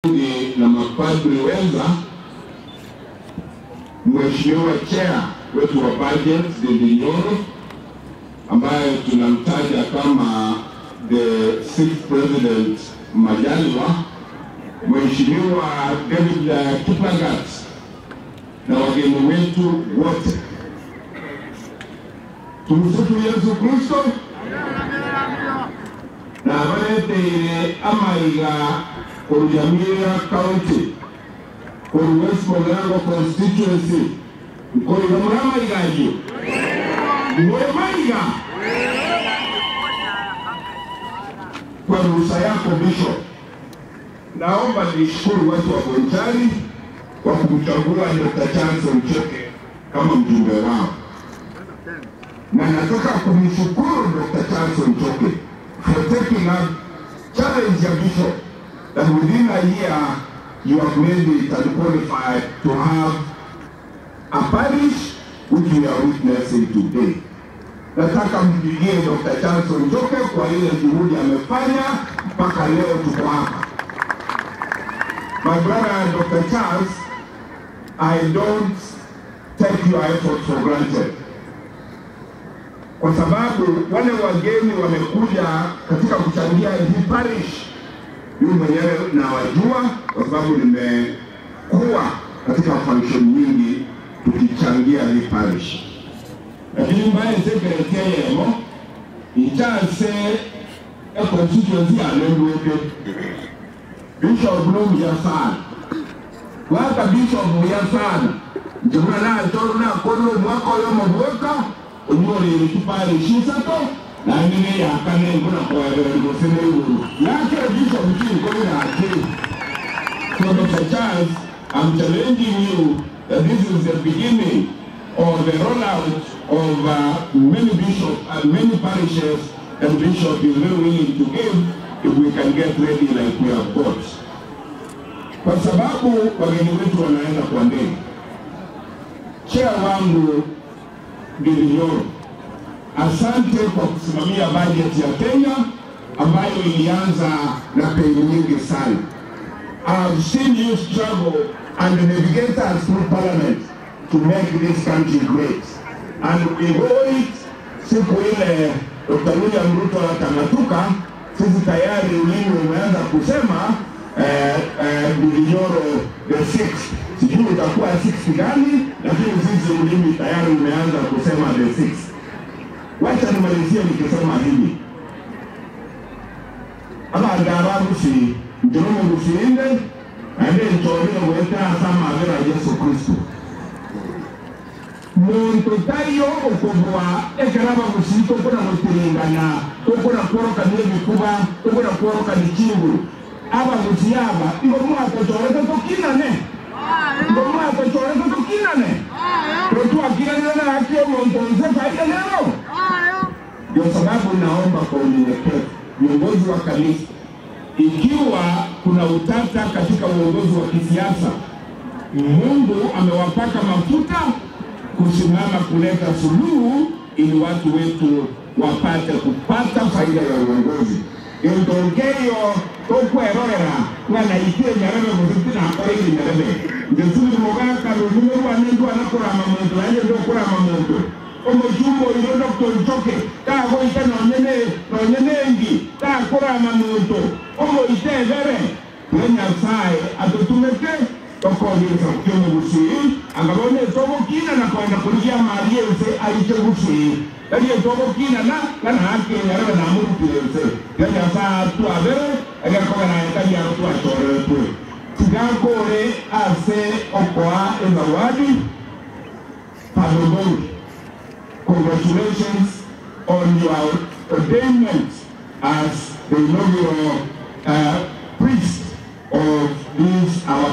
na mapadri wenza, Mheshimiwa Chair wetu wa budget Ndindi Nyoro ambaye tunamtaja kama the 6th President Majaliwa, Mheshimiwa David Kiplagat na wageni wetu wote. Tumsifu Yesu Kristo. Na walete amaiga Mugirango County, Mugirango constituency, Mugirango kwa ruhusa yako Bishop, naomba nishukuru watu wa Bonchari kwa kumchagua Dr. Charles Mchoke kama mjumbe wao, na nataka kumshukuru Dr. Charles Mchoke for taking up challenge ya Bishop that within a year you have made it and qualified to have a parish which we are witnessing today. Nataka mpigie Dr. Charles Mchoke kwa ile juhudi amefanya mpaka leo tuko hapa. My brother Dr. Charles, I don't take your effort for granted. Kwa sababu wale wageni wamekuja katika kuchangia hii parish, mimi mwenyewe nawajua kwa sababu nimekuwa katika function nyingi tukichangia hii parish. Lakini mbaya secretary yemo ichase a constituency alendweke Bishop Bloom ya sana. Waka Bishop ya sana. Jumla na toro na kono mwako yo Mogaka unyori ikipari shisato na ngine ya kane nguna kwa ngosene uru. Yake Bishop mchini kono na ati. So Dr. Charles, I'm challenging you that this is the beginning of the rollout of many bishops and many parishes that Bishop is very willing to give if we can get ready like we have got. Kwa sababu wageni wetu wanaenda kwa ndege. Chair wangu Ndindi Nyoro, asante kwa kusimamia budget ya Kenya ambayo ilianza na peni nyingi sana. I've seen you struggle and navigate us through parliament to make this country great. And we owe it siku ile Dr. William Ruto atamatuka, sisi tayari ulimi umeanza kusema Ndindi Nyoro the 6th. Sijui utakuwa 6 gani, lakini sisi ulimi tayari umeanza kusema the 6th. Wacha nimalizie nikisema hivi. Ama ngarabu si njono msiende ande nchorino mweka sama vera Yesu Kristo. Muntu tayo okubwa ekaraba musito kuna mutirengana okuna koroka n'ebikuba okuna koroka n'ikingu aba musiyaba ngo mwaka choreka tokinane ngo mwaka choreka tokinane to akirana na akio muntu nzefa leo. Ndio sababu naomba kwa unyenyekevu viongozi wa kanisa, ikiwa kuna utata katika uongozi wa kisiasa, Mungu amewapaka mafuta kusimama kuleta suluhu ili watu wetu wapate kupata faida ya uongozi. Ndongeyo tokwerorera mwana ikiwe nyarebe muziki na akore ili nyarebe. Ndesuli Mogaka luzume wanendu wanakura mamuntu, anje ndo kura mamuntu. Omo jumbo ilo Dr. Mchoke, taa go ite nonyene engi, taa kura mamuntu. Omo ite vere, wenya sae, atotumeke, toko yesa kwenye gusi, angabone togo kina na kwenda kuligia mariense aliche gusi. Aliye togo kina na haki nyarebe na muru piense. Wenya saa tu avere, ega koga na ekaji ya tu achore tu. Tigakore ase okoa ezawadi, padobongi. Congratulations on your ordainment as the inaugural priest of this our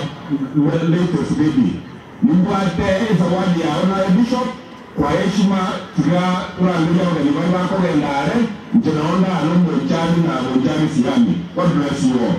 latest baby. Nimbate zawadi ya Honorable Bishop kwa heshima tiga tunaangalia wale wako ndare, tunaona alomo chani na Bonchari Siami. God bless you all.